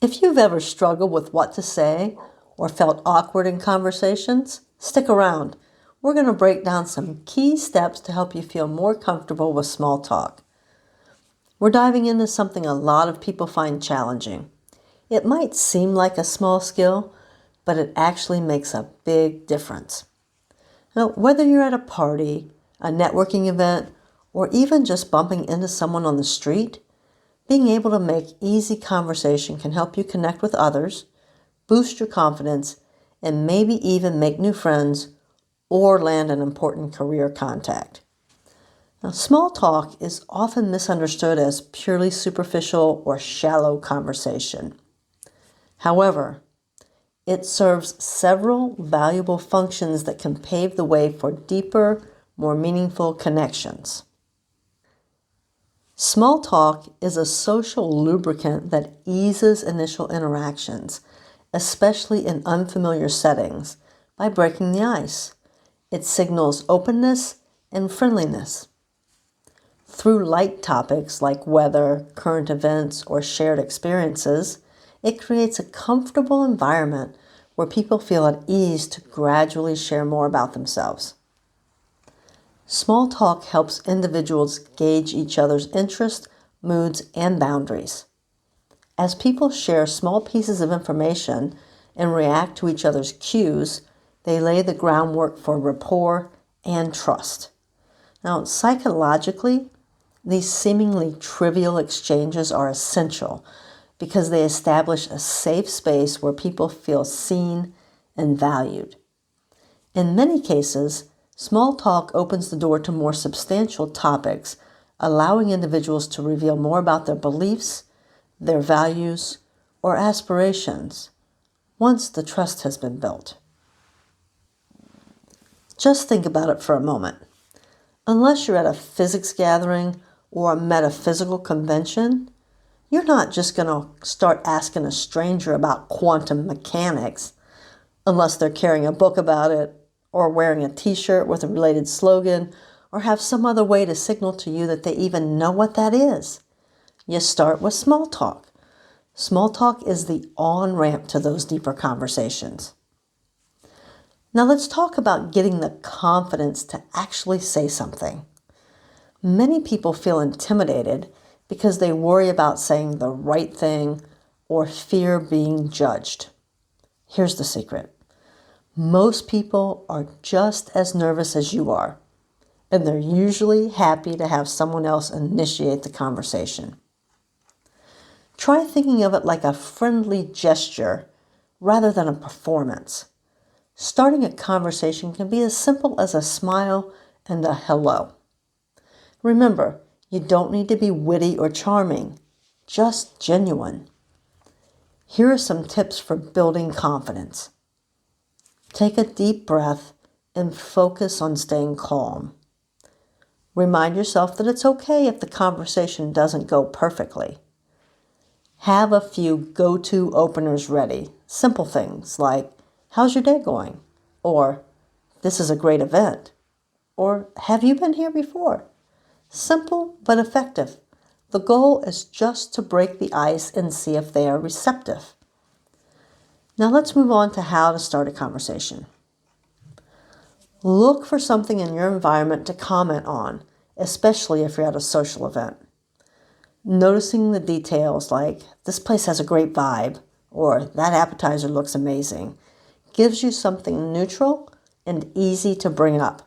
If you've ever struggled with what to say or felt awkward in conversations, stick around. We're going to break down some key steps to help you feel more comfortable with small talk. We're diving into something a lot of people find challenging. It might seem like a small skill, but it actually makes a big difference. Now, whether you're at a party, a networking event, or even just bumping into someone on the street, being able to make easy conversation can help you connect with others, boost your confidence, and maybe even make new friends or land an important career contact. Now, small talk is often misunderstood as purely superficial or shallow conversation. However, it serves several valuable functions that can pave the way for deeper, more meaningful connections. Small talk is a social lubricant that eases initial interactions, especially in unfamiliar settings, by breaking the ice. It signals openness and friendliness. Through light topics like weather, current events, or shared experiences, it creates a comfortable environment where people feel at ease to gradually share more about themselves. Small talk helps individuals gauge each other's interests, moods, and boundaries. As people share small pieces of information and react to each other's cues, they lay the groundwork for rapport and trust. Now, psychologically, these seemingly trivial exchanges are essential because they establish a safe space where people feel seen and valued. In many cases, small talk opens the door to more substantial topics, allowing individuals to reveal more about their beliefs, their values, or aspirations once the trust has been built. Just think about it for a moment. Unless you're at a physics gathering or a metaphysical convention, you're not just going to start asking a stranger about quantum mechanics unless they're carrying a book about it or wearing a t-shirt with a related slogan or have some other way to signal to you that they even know what that is. You start with small talk. Small talk is the on-ramp to those deeper conversations. Now let's talk about getting the confidence to actually say something. Many people feel intimidated because they worry about saying the right thing or fear being judged. Here's the secret. Most people are just as nervous as you are, and they're usually happy to have someone else initiate the conversation. Try thinking of it like a friendly gesture rather than a performance. Starting a conversation can be as simple as a smile and a hello. Remember, you don't need to be witty or charming, just genuine. Here are some tips for building confidence. Take a deep breath and focus on staying calm. Remind yourself that it's okay if the conversation doesn't go perfectly. Have a few go-to openers ready. Simple things like, "How's your day going?" Or, "This is a great event." Or, "Have you been here before?" Simple but effective. The goal is just to break the ice and see if they are receptive. Now let's move on to how to start a conversation. Look for something in your environment to comment on, especially if you're at a social event. Noticing the details like, "This place has a great vibe," or "That appetizer looks amazing," gives you something neutral and easy to bring up.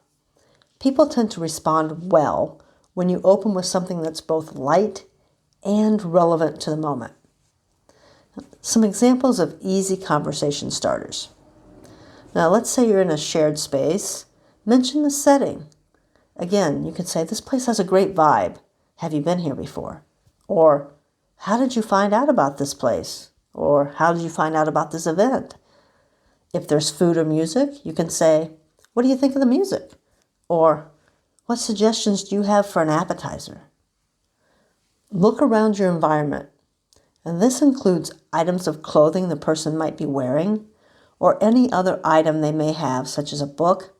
People tend to respond well when you open with something that's both light and relevant to the moment. Some examples of easy conversation starters. Now, let's say you're in a shared space. Mention the setting. Again, you can say, "This place has a great vibe. Have you been here before?" Or, "How did you find out about this place?" Or, "How did you find out about this event?" If there's food or music, you can say, "What do you think of the music?" Or, "What suggestions do you have for an appetizer?" Look around your environment, and this includes items of clothing the person might be wearing, or any other item they may have, such as a book,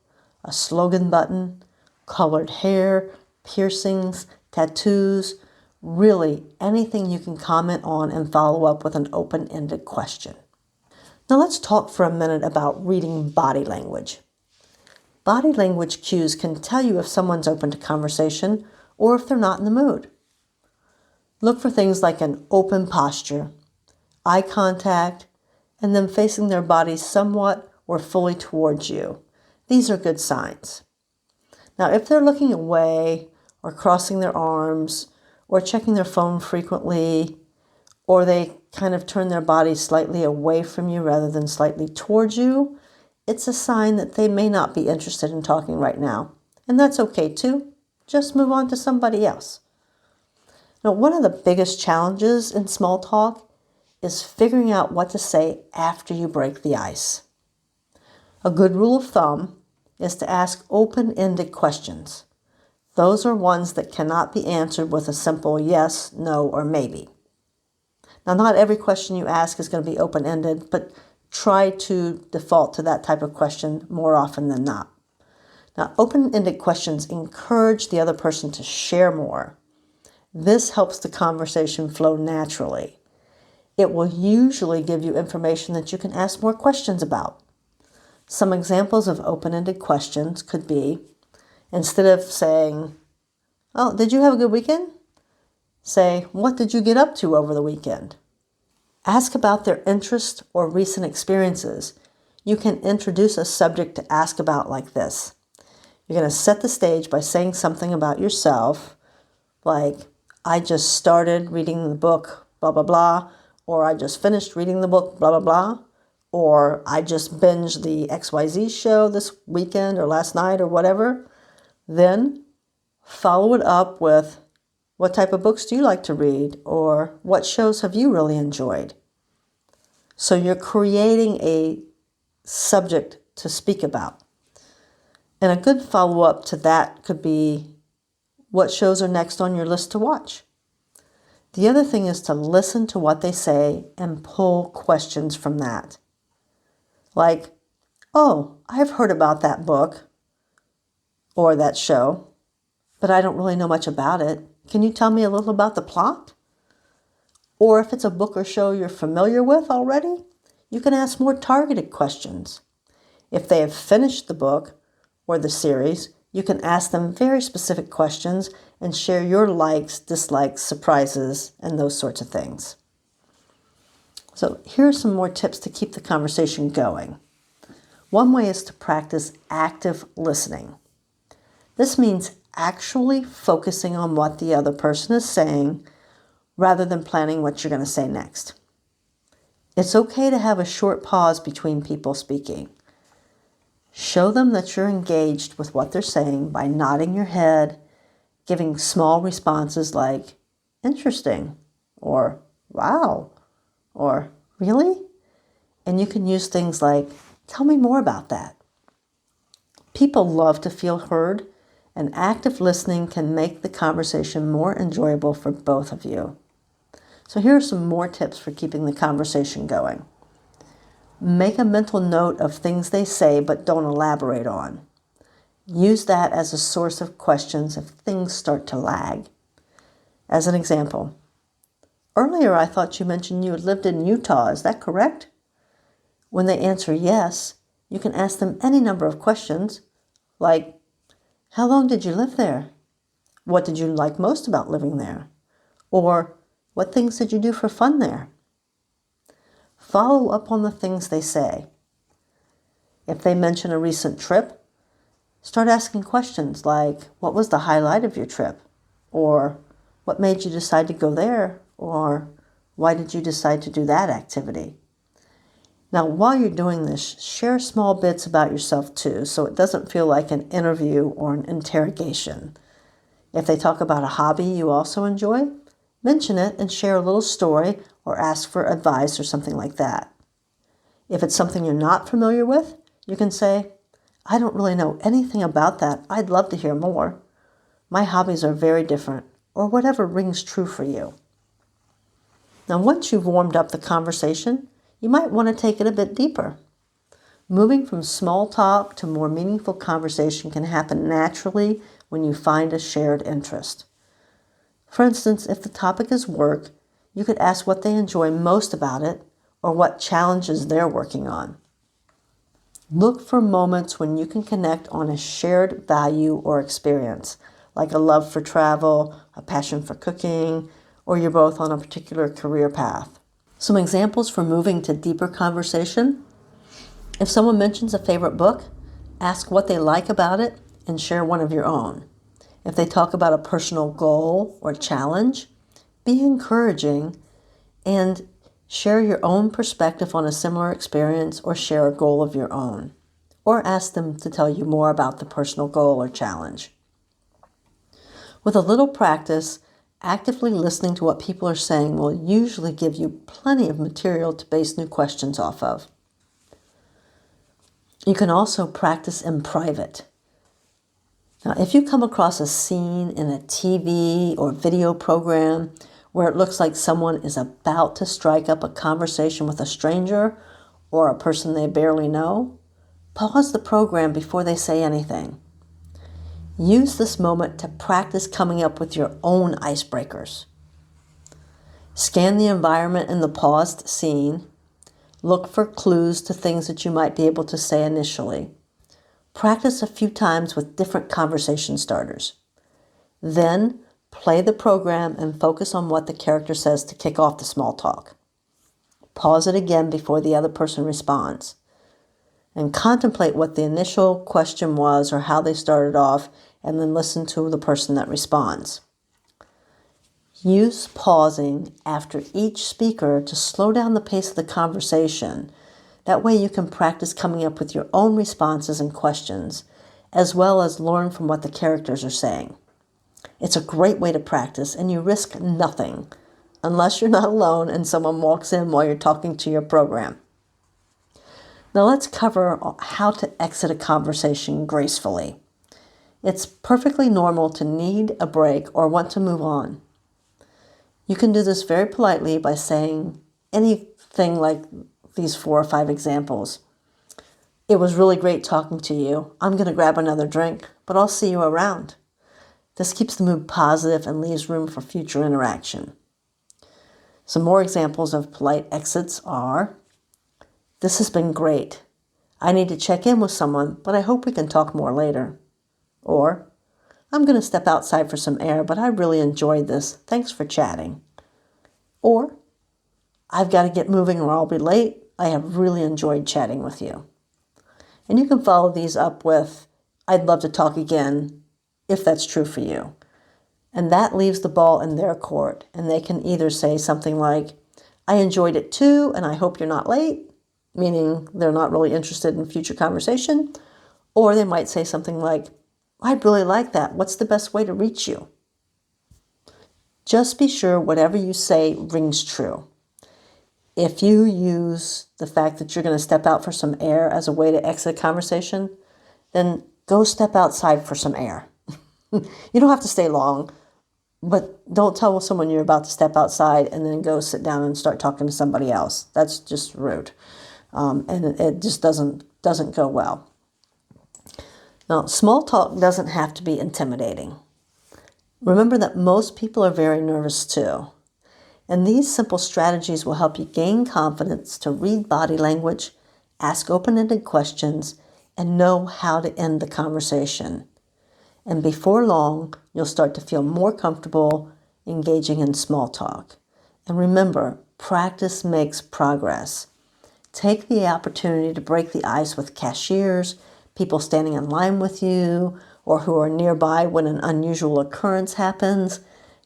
a slogan button, colored hair, piercings, tattoos, Really, anything you can comment on and follow up with an open-ended question. Now let's talk for a minute about reading body language. Body language cues can tell you if someone's open to conversation or if they're not in the mood. Look for things like an open posture, eye contact, and them facing their body somewhat or fully towards you. These are good signs. Now, if they're looking away or crossing their arms or checking their phone frequently, or they kind of turn their body slightly away from you rather than slightly towards you, it's a sign that they may not be interested in talking right now. And that's okay too. Just move on to somebody else. Now, one of the biggest challenges in small talk is figuring out what to say after you break the ice. A good rule of thumb is to ask open-ended questions. Those are ones that cannot be answered with a simple yes, no, or maybe. Now, not every question you ask is going to be open-ended, but try to default to that type of question more often than not. Now, open-ended questions encourage the other person to share more. This helps the conversation flow naturally. It will usually give you information that you can ask more questions about. Some examples of open-ended questions could be, instead of saying, "Oh, did you have a good weekend?" Say, "What did you get up to over the weekend?" Ask about their interests or recent experiences. You can introduce a subject to ask about like this. You're going to set the stage by saying something about yourself, like, "I just started reading the book, blah, blah, blah," or "I just finished reading the book, blah, blah, blah," or "I just binged the XYZ show this weekend or last night," or whatever. Then follow it up with, "What type of books do you like to read?" or "What shows have you really enjoyed?" So you're creating a subject to speak about. And a good follow-up to that could be, "What shows are next on your list to watch?" The other thing is to listen to what they say and pull questions from that. Like, "Oh, I've heard about that book or that show, but I don't really know much about it. Can you tell me a little about the plot?" Or if it's a book or show you're familiar with already, you can ask more targeted questions. If they have finished the book or the series, you can ask them very specific questions and share your likes, dislikes, surprises, and those sorts of things. So here are some more tips to keep the conversation going. One way is to practice active listening. This means actually focusing on what the other person is saying rather than planning what you're going to say next. It's okay to have a short pause between people speaking. Show them that you're engaged with what they're saying by nodding your head, giving small responses like, "Interesting," or "Wow," or "Really?" And you can use things like, "Tell me more about that." People love to feel heard, and active listening can make the conversation more enjoyable for both of you. So here are some more tips for keeping the conversation going. Make a mental note of things they say but don't elaborate on. Use that as a source of questions if things start to lag. As an example, "Earlier I thought you mentioned you had lived in Utah, is that correct?" When they answer yes, you can ask them any number of questions, like, "How long did you live there? What did you like most about living there?" Or, "What things did you do for fun there?" Follow up on the things they say. If they mention a recent trip, start asking questions like, "What was the highlight of your trip?" Or, "What made you decide to go there?" Or, "Why did you decide to do that activity?" Now, while you're doing this, share small bits about yourself too, so it doesn't feel like an interview or an interrogation. If they talk about a hobby you also enjoy, mention it and share a little story or ask for advice or something like that. If it's something you're not familiar with, you can say, "I don't really know anything about that. I'd love to hear more. My hobbies are very different," or whatever rings true for you. Now, once you've warmed up the conversation, you might want to take it a bit deeper. Moving from small talk to more meaningful conversation can happen naturally when you find a shared interest. For instance, if the topic is work, you could ask what they enjoy most about it or what challenges they're working on. Look for moments when you can connect on a shared value or experience, like a love for travel, a passion for cooking, or you're both on a particular career path. Some examples for moving to deeper conversation. If someone mentions a favorite book, ask what they like about it and share one of your own. If they talk about a personal goal or challenge, be encouraging and share your own perspective on a similar experience or share a goal of your own. Or ask them to tell you more about the personal goal or challenge. With a little practice, actively listening to what people are saying will usually give you plenty of material to base new questions off of. You can also practice in private. Now, if you come across a scene in a TV or video program where it looks like someone is about to strike up a conversation with a stranger or a person they barely know, pause the program before they say anything. Use this moment to practice coming up with your own icebreakers. Scan the environment in the paused scene. Look for clues to things that you might be able to say initially. Practice a few times with different conversation starters. Then play the program and focus on what the character says to kick off the small talk. Pause it again before the other person responds. And contemplate what the initial question was or how they started off, and then listen to the person that responds. Use pausing after each speaker to slow down the pace of the conversation. That way you can practice coming up with your own responses and questions, as well as learn from what the characters are saying. It's a great way to practice, and you risk nothing, unless you're not alone and someone walks in while you're talking to your program. Now let's cover how to exit a conversation gracefully. It's perfectly normal to need a break or want to move on. You can do this very politely by saying anything like these 4 or 5 examples. It was really great talking to you. I'm going to grab another drink, but I'll see you around. This keeps the mood positive and leaves room for future interaction. Some more examples of polite exits are, this has been great. I need to check in with someone, but I hope we can talk more later. Or, I'm going to step outside for some air, but I really enjoyed this. Thanks for chatting. Or, I've got to get moving or I'll be late. I have really enjoyed chatting with you. And you can follow these up with, I'd love to talk again, if that's true for you. And that leaves the ball in their court. And they can either say something like, I enjoyed it too, and I hope you're not late, meaning they're not really interested in future conversation. Or they might say something like, I'd really like that. What's the best way to reach you? Just be sure whatever you say rings true. If you use the fact that you're going to step out for some air as a way to exit a conversation, then go step outside for some air. You don't have to stay long, but don't tell someone you're about to step outside and then go sit down and start talking to somebody else. That's just rude. And it just doesn't go well. Now, small talk doesn't have to be intimidating. Remember that most people are very nervous too. And these simple strategies will help you gain confidence to read body language, ask open-ended questions, and know how to end the conversation. And before long, you'll start to feel more comfortable engaging in small talk. And remember, practice makes progress. Take the opportunity to break the ice with cashiers, people standing in line with you, or who are nearby when an unusual occurrence happens.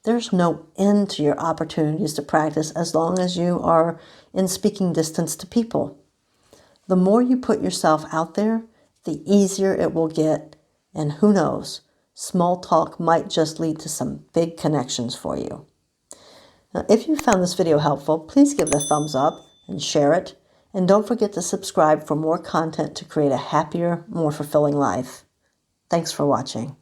There's no end to your opportunities to practice as long as you are in speaking distance to people. The more you put yourself out there, the easier it will get, and who knows, small talk might just lead to some big connections for you. Now, if you found this video helpful, please give it a thumbs up and share it. And don't forget to subscribe for more content to create a happier, more fulfilling life. Thanks for watching.